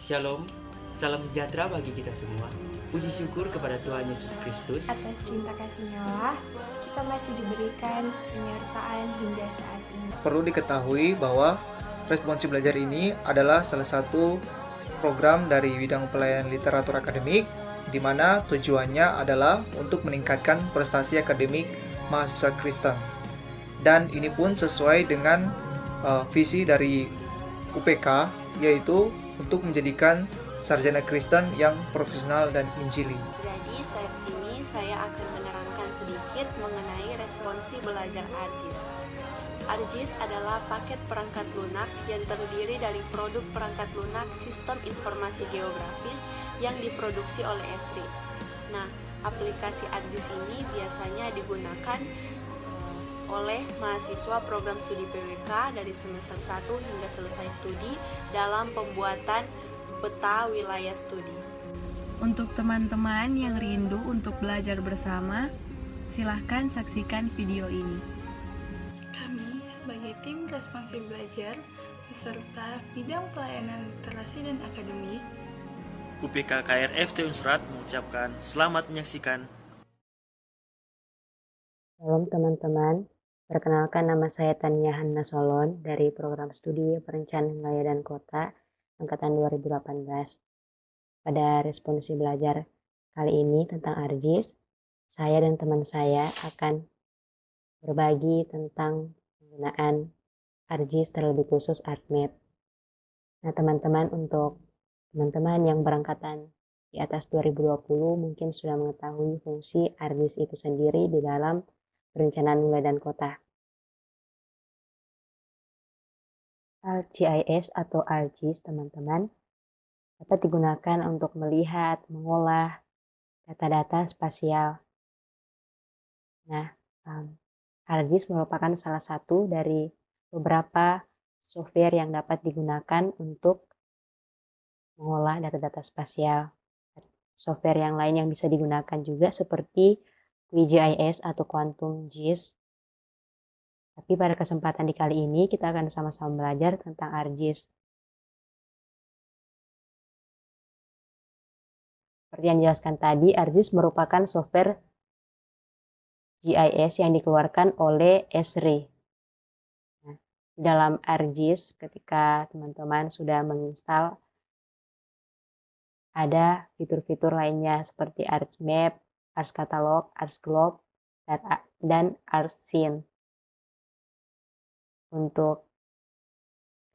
Shalom, salam sejahtera bagi kita semua. Puji syukur kepada Tuhan Yesus Kristus. Atas cinta kasih-Nya Allah, kita masih diberikan penyertaan hingga saat ini. Perlu diketahui bahwa Responsi Belajar ini adalah salah satu program dari bidang pelayanan literatur akademik, di mana tujuannya adalah untuk meningkatkan prestasi akademik mahasiswa Kristen. Dan ini pun sesuai dengan visi dari UPK, yaitu untuk menjadikan sarjana Kristen yang profesional dan injili. Jadi saat ini saya akan menerangkan sedikit mengenai responsi belajar ARGIS. ARGIS adalah paket perangkat lunak yang terdiri dari produk perangkat lunak Sistem Informasi Geografis yang diproduksi oleh Esri. Nah, aplikasi ARGIS ini biasanya digunakan oleh mahasiswa program studi PWK dari semester 1 hingga selesai studi dalam pembuatan peta wilayah studi. Untuk teman-teman yang rindu untuk belajar bersama, silahkan saksikan video ini. Kami sebagai tim Responsi Belajar beserta bidang pelayanan literasi dan akademik UPK KRFT Unsrat mengucapkan selamat menyaksikan. Shalom teman-teman, perkenalkan nama saya Tania Hanna Solon dari program studi Perencanaan Wilayah dan Kota angkatan 2018. Pada responsi belajar kali ini tentang ARGIS, saya dan teman saya akan berbagi tentang penggunaan ARGIS, terlebih khusus ArcMap. Nah teman-teman, untuk teman-teman yang berangkatan di atas 2020 mungkin sudah mengetahui fungsi ARGIS itu sendiri di dalam perencanaan wilayah dan kota. ArcGIS atau ARGIS teman-teman dapat digunakan untuk melihat, mengolah data-data spasial. Nah, ARGIS merupakan salah satu dari beberapa software yang dapat digunakan untuk mengolah data-data spasial. Software yang lain yang bisa digunakan juga seperti QGIS atau Quantum GIS. Tapi pada kesempatan di kali ini kita akan sama-sama belajar tentang ARGIS. Seperti yang dijelaskan tadi, ARGIS merupakan software GIS yang dikeluarkan oleh Esri. Nah, di dalam ARGIS, ketika teman-teman sudah menginstal, ada fitur-fitur lainnya seperti ArcMap, ArcCatalog, ArcGlobe, dan ArcScene. Untuk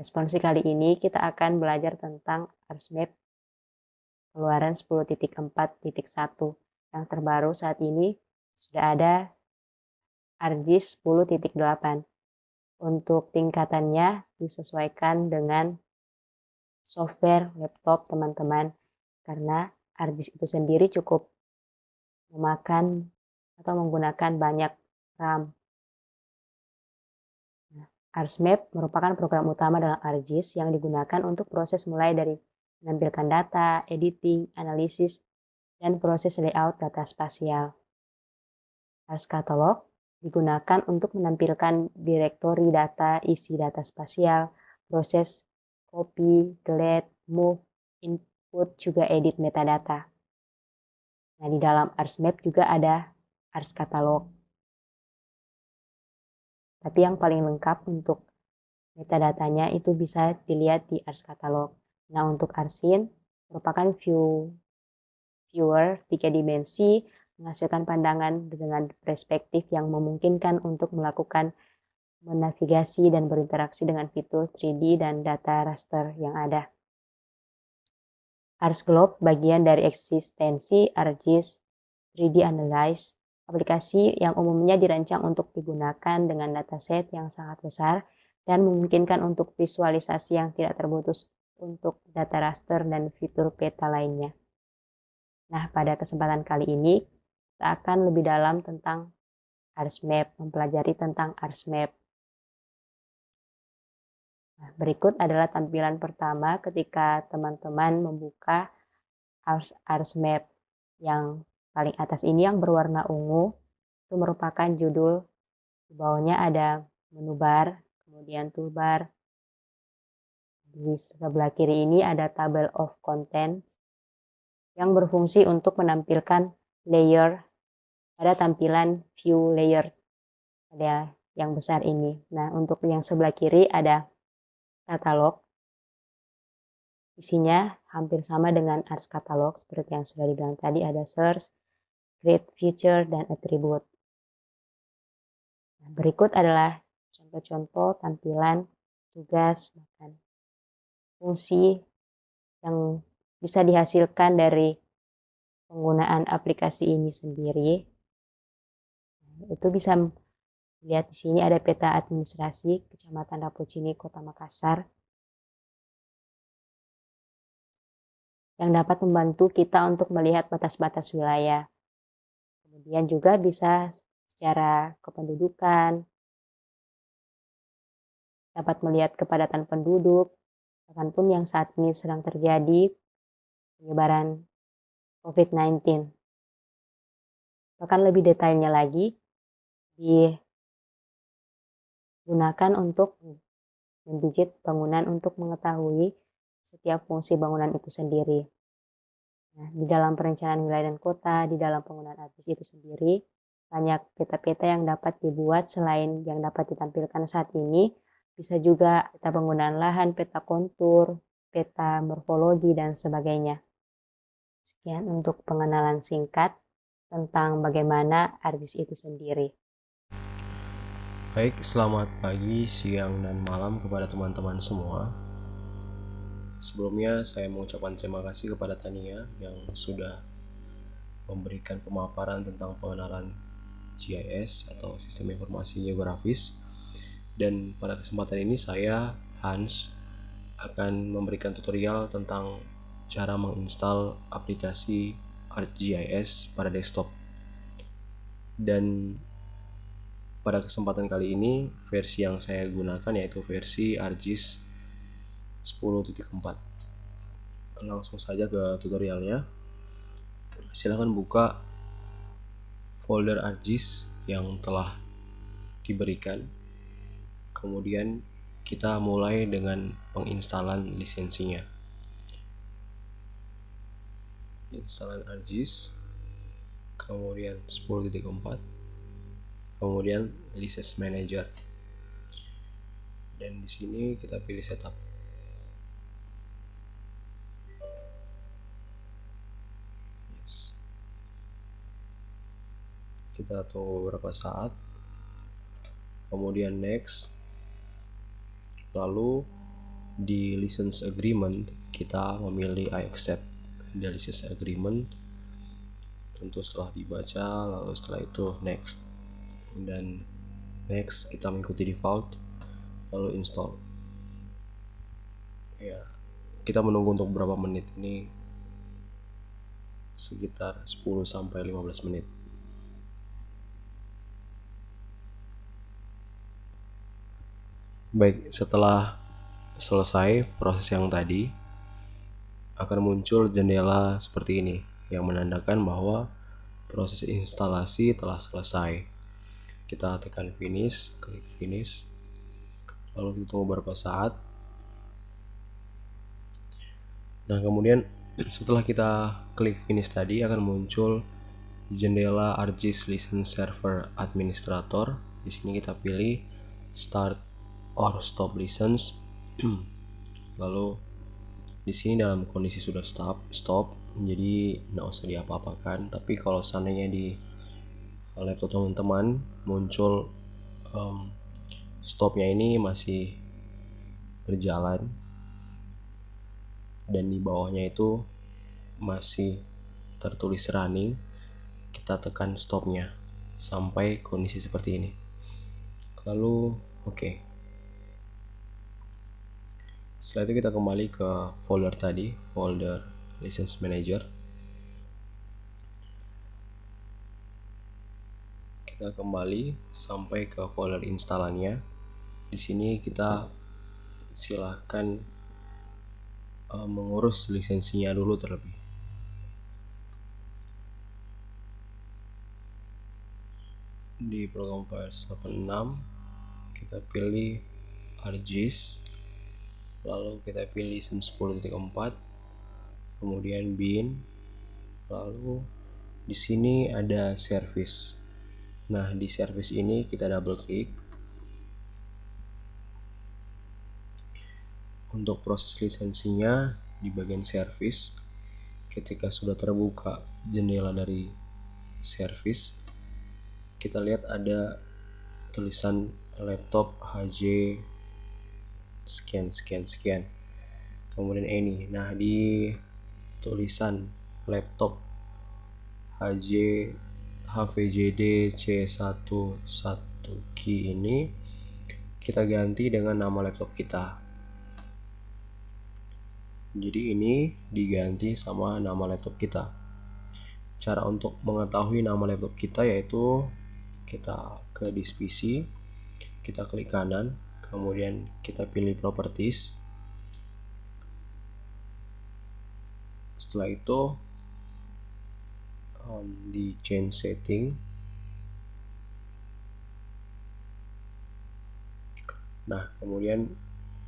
responsi kali ini kita akan belajar tentang ArcMap keluaran 10.4.1. Yang terbaru saat ini sudah ada ARGIS 10.8. Untuk tingkatannya disesuaikan dengan software laptop teman-teman, karena ARGIS itu sendiri cukup memakan atau menggunakan banyak RAM. ArcMap merupakan program utama dalam ARGIS yang digunakan untuk proses mulai dari menampilkan data, editing, analisis, dan proses layout data spasial. ArcCatalog digunakan untuk menampilkan direktori data, isi data spasial, proses copy, delete, move, input, juga edit metadata. Nah, di dalam ArcMap juga ada ArcCatalog. Tapi yang paling lengkap untuk metadatanya itu bisa dilihat di ArcCatalog. Nah, untuk ArcScene merupakan viewer 3 dimensi, menghasilkan pandangan dengan perspektif yang memungkinkan untuk melakukan menavigasi dan berinteraksi dengan fitur 3D dan data raster yang ada. ArcGlobe bagian dari eksistensi ARGIS 3D Analyze, aplikasi yang umumnya dirancang untuk digunakan dengan dataset yang sangat besar dan memungkinkan untuk visualisasi yang tidak terputus untuk data raster dan fitur peta lainnya. Nah, pada kesempatan kali ini kita akan lebih dalam tentang ArcMap, mempelajari tentang ArcMap. Nah, berikut adalah tampilan pertama ketika teman-teman membuka ArcMap. Yang paling atas ini yang berwarna ungu, itu merupakan judul. Di bawahnya ada menu bar, kemudian toolbar, Di sebelah kiri ini ada table of contents yang berfungsi untuk menampilkan layer pada tampilan view layer pada yang besar ini. Nah, untuk yang sebelah kiri ada katalog. Isinya hampir sama dengan Ars Catalog seperti yang sudah dibilang tadi, ada search, create feature, dan attribute. Nah, berikut adalah contoh-contoh tampilan tugas bahkan fungsi yang bisa dihasilkan dari penggunaan aplikasi ini sendiri. Itu bisa lihat di sini ada peta administrasi Kecamatan Rapocini, Kota Makassar, yang dapat membantu kita untuk melihat batas-batas wilayah. Kemudian juga bisa secara kependudukan, dapat melihat kepadatan penduduk, bahkan pun yang saat ini sedang terjadi penyebaran COVID-19. Bahkan lebih detailnya lagi, digunakan untuk mendigit bangunan untuk mengetahui setiap fungsi bangunan itu sendiri. Nah, di dalam perencanaan wilayah dan kota, di dalam penggunaan ARGIS itu sendiri, banyak peta-peta yang dapat dibuat selain yang dapat ditampilkan saat ini. Bisa juga peta penggunaan lahan, peta kontur, peta morfologi, dan sebagainya. Sekian untuk pengenalan singkat tentang bagaimana ARGIS itu sendiri. Baik, selamat pagi, siang, dan malam kepada teman-teman semua. Sebelumnya saya mengucapkan terima kasih kepada Tania yang sudah memberikan pemaparan tentang pengenalan GIS atau Sistem Informasi Geografis. Dan pada kesempatan ini saya, Hans, akan memberikan tutorial tentang cara menginstal aplikasi ArcGIS pada desktop. Dan pada kesempatan kali ini versi yang saya gunakan yaitu versi ArcGIS 10.4. Langsung saja ke tutorialnya. Silahkan buka folder ArcGIS yang telah diberikan. Kemudian kita mulai dengan penginstalan lisensinya. Instalan ArcGIS, kemudian 10.4, kemudian license manager. Dan di sini kita pilih setup. Yes. Kita tunggu beberapa saat. Kemudian next. Lalu di license agreement kita memilih I accept the license agreement. Tentu setelah dibaca, lalu setelah itu next, dan next kita mengikuti default, lalu install. Ya, kita menunggu untuk beberapa menit, ini sekitar 10-15 menit. Baik, setelah selesai proses yang tadi, akan muncul jendela seperti ini yang menandakan bahwa proses instalasi telah selesai. Kita tekan finish, klik finish, lalu kita tunggu beberapa saat. Nah, kemudian setelah kita klik finish tadi akan muncul jendela ArcGIS License Server Administrator. Di sini kita pilih Start or Stop License. Lalu di sini dalam kondisi sudah stop, jadi nggak usah diapa-apakan. Tapi kalau seandainya di laptop teman-teman muncul stopnya ini masih berjalan dan di bawahnya itu masih tertulis running, kita tekan stopnya sampai kondisi seperti ini. Lalu oke. Setelah itu kita kembali ke folder tadi, folder License Manager. Kita kembali sampai ke folder instalannya. Di sini kita silahkan mengurus lisensinya dulu terlebih. Di program files 86 kita pilih ArcGIS, lalu kita pilih license 10.4, kemudian bin, lalu di sini ada service. Nah, di service ini kita double klik. Untuk proses lisensinya di bagian service, ketika sudah terbuka jendela dari service, kita lihat ada tulisan laptop HJ sekian. Kemudian ini, nah di tulisan laptop HJ HVJD C11 key ini kita ganti dengan nama laptop kita. Jadi ini diganti sama nama laptop kita. Cara untuk mengetahui nama laptop kita yaitu kita ke disk PC, kita klik kanan, kemudian kita pilih properties. Setelah itu di change setting, nah kemudian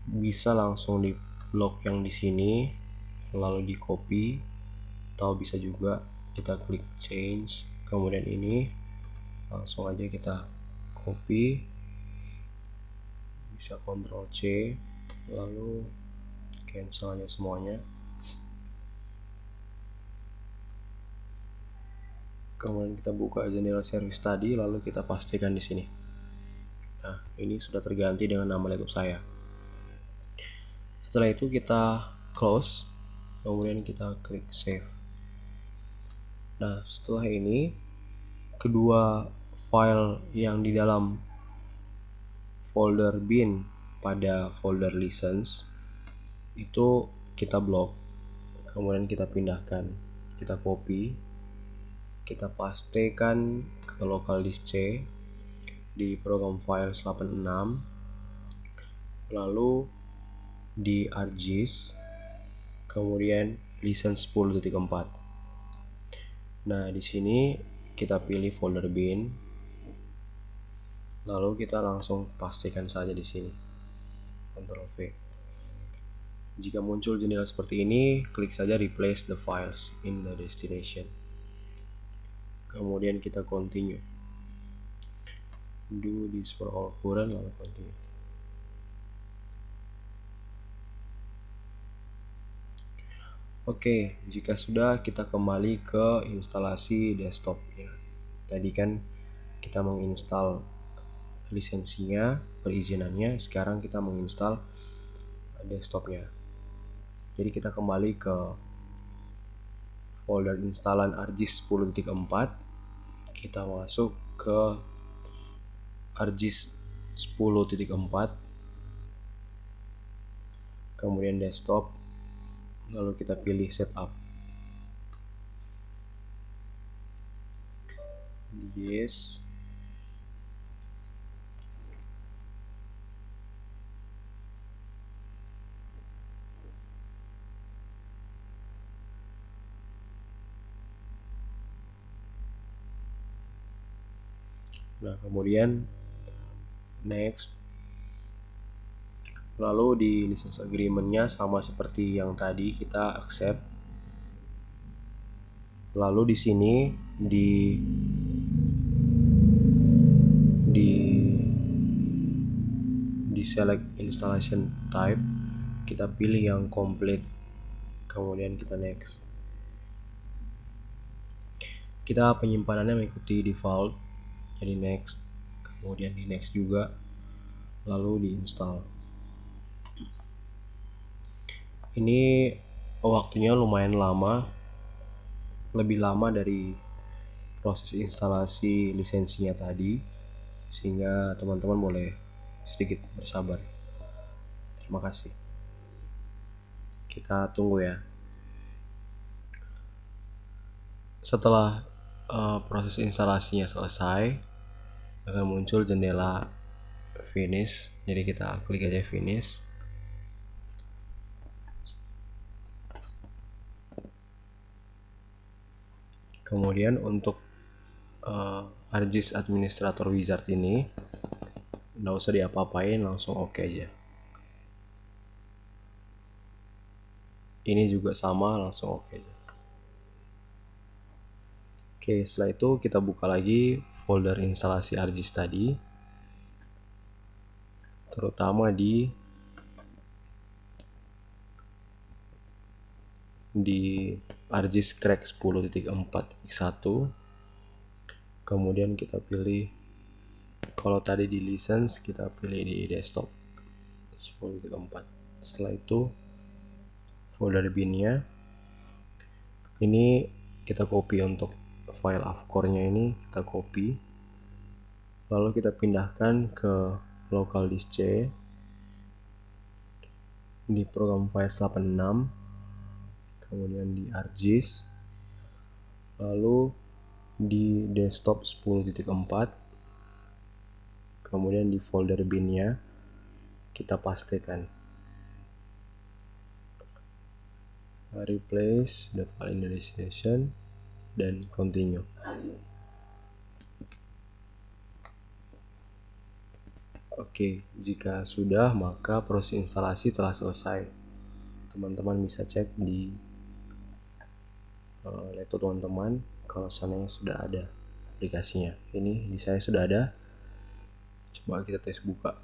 bisa langsung di blok yang di sini, lalu di copy, atau bisa juga kita klik change, kemudian ini langsung aja kita copy, bisa Ctrl C, lalu cancel aja semuanya. Kemudian kita buka jendela service tadi, lalu kita pastikan di sini. Nah, ini sudah terganti dengan nama laptop saya. Setelah itu kita close, kemudian kita klik save. Nah, setelah ini kedua file yang di dalam folder bin pada folder license itu kita blok, kemudian kita pindahkan, kita copy, kita pastekan ke local disk C di program files 86, lalu di ArcGIS, kemudian license 10.4. Nah, di sini kita pilih folder bin, lalu kita langsung pastikan saja di sini, Ctrl V. Jika muncul jendela seperti ini, klik saja replace the files in the destination. Kemudian kita continue. Do this for all current, lalu continue. Oke, jika sudah, kita kembali ke instalasi desktopnya. Tadi kan kita menginstal lisensinya, perizinannya, sekarang kita menginstal desktopnya. Jadi kita kembali ke folder instalan ArcGIS 10.4, kita masuk ke ArcGIS 10.4, kemudian desktop, lalu kita pilih setup. Yes. Nah, kemudian next. Lalu di license agreement-nya sama seperti yang tadi, kita accept. Lalu di sini di select installation type, kita pilih yang complete, kemudian kita next. Kita penyimpanannya mengikuti default, jadi next, kemudian di next juga, lalu di install. Ini waktunya lumayan lama, lebih lama dari proses instalasi lisensinya tadi, sehingga teman-teman boleh sedikit bersabar. Terima kasih. Kita tunggu ya. Setelah proses instalasinya selesai, akan muncul jendela finish. Jadi kita klik aja finish. Kemudian untuk ArcGIS Administrator Wizard ini nggak usah diapa-apain, langsung oke aja. ini juga sama, langsung oke. Oke, setelah itu kita buka lagi folder instalasi ArcGIS tadi, terutama di ArcGIS Crack 10.4.1. kemudian kita pilih, kalau tadi di license kita pilih di desktop 10.4. setelah itu folder binnya ini kita copy, untuk file avcore-nya ini kita copy, lalu kita pindahkan ke local disk C di program file 86, kemudian di ArcGIS, lalu di desktop 10.4, kemudian di folder binnya kita pastekan replace the file in the destination dan continue. Oke, jika sudah maka proses instalasi telah selesai. Teman-teman bisa cek di laptop teman-teman kalau seandainya sudah ada aplikasinya. Ini di saya sudah ada. Coba kita tes buka.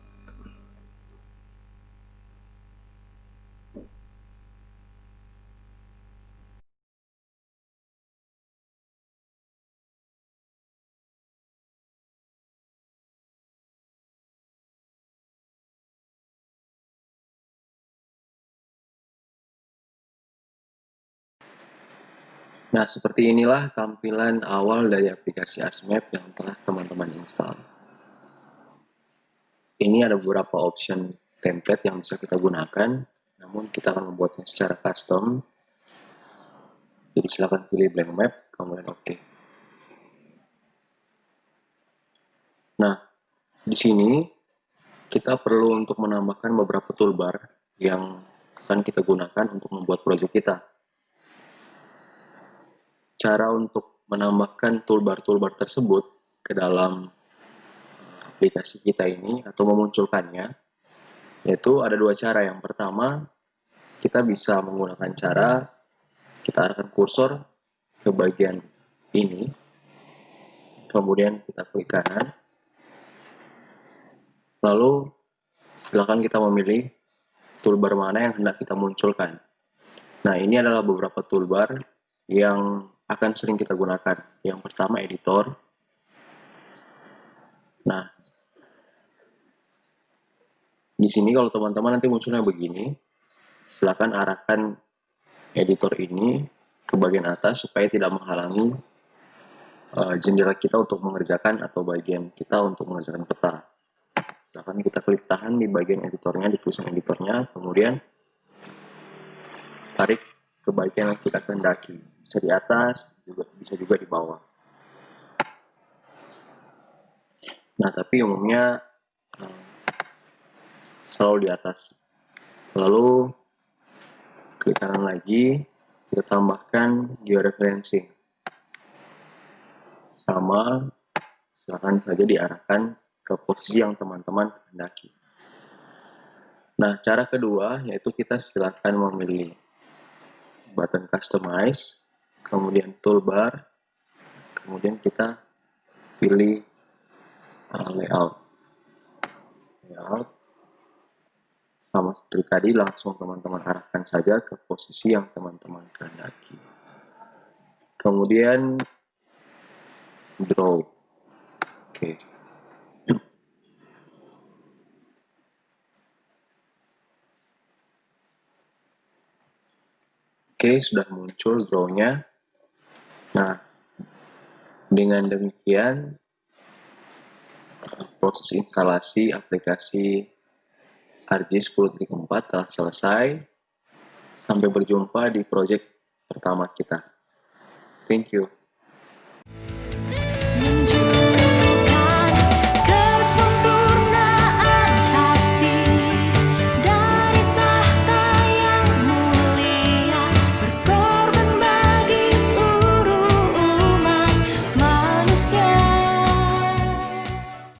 Nah, seperti inilah tampilan awal dari aplikasi ArcMap yang telah teman-teman install. Ini ada beberapa option template yang bisa kita gunakan, namun kita akan membuatnya secara custom. Jadi silakan pilih blank map, kemudian oke. Nah, di sini kita perlu untuk menambahkan beberapa toolbar yang akan kita gunakan untuk membuat proyek kita. Cara untuk menambahkan toolbar-toolbar tersebut ke dalam aplikasi kita ini atau memunculkannya, yaitu ada dua cara. Yang pertama, kita bisa menggunakan cara kita arahkan kursor ke bagian ini, kemudian kita klik kanan, lalu silakan kita memilih toolbar mana yang hendak kita munculkan. Nah, ini adalah beberapa toolbar yang akan sering kita gunakan. Yang pertama, editor. Nah, di sini kalau teman-teman nanti munculnya begini, silakan arahkan editor ini ke bagian atas supaya tidak menghalangi jendela kita untuk mengerjakan atau bagian kita untuk mengerjakan peta. Silakan kita klik tahan di bagian editornya, di tulisan editornya, kemudian tarik ke bagian yang kita kehendaki. Bisa di atas, bisa juga di bawah. Nah, tapi umumnya selalu di atas. Lalu klik kanan lagi, kita tambahkan georeferencing. Sama, silakan saja diarahkan ke posisi yang teman-teman kehendaki. Nah, cara kedua yaitu kita silakan memilih button customize, kemudian toolbar, kemudian kita pilih layout. Sama seperti tadi, langsung teman-teman arahkan saja ke posisi yang teman-teman kehendaki. Kemudian draw. Oke. Oke, sudah muncul draw-nya. Nah, dengan demikian proses instalasi aplikasi ArcGIS 10.4 telah selesai. Sampai berjumpa di proyek pertama kita. Thank you.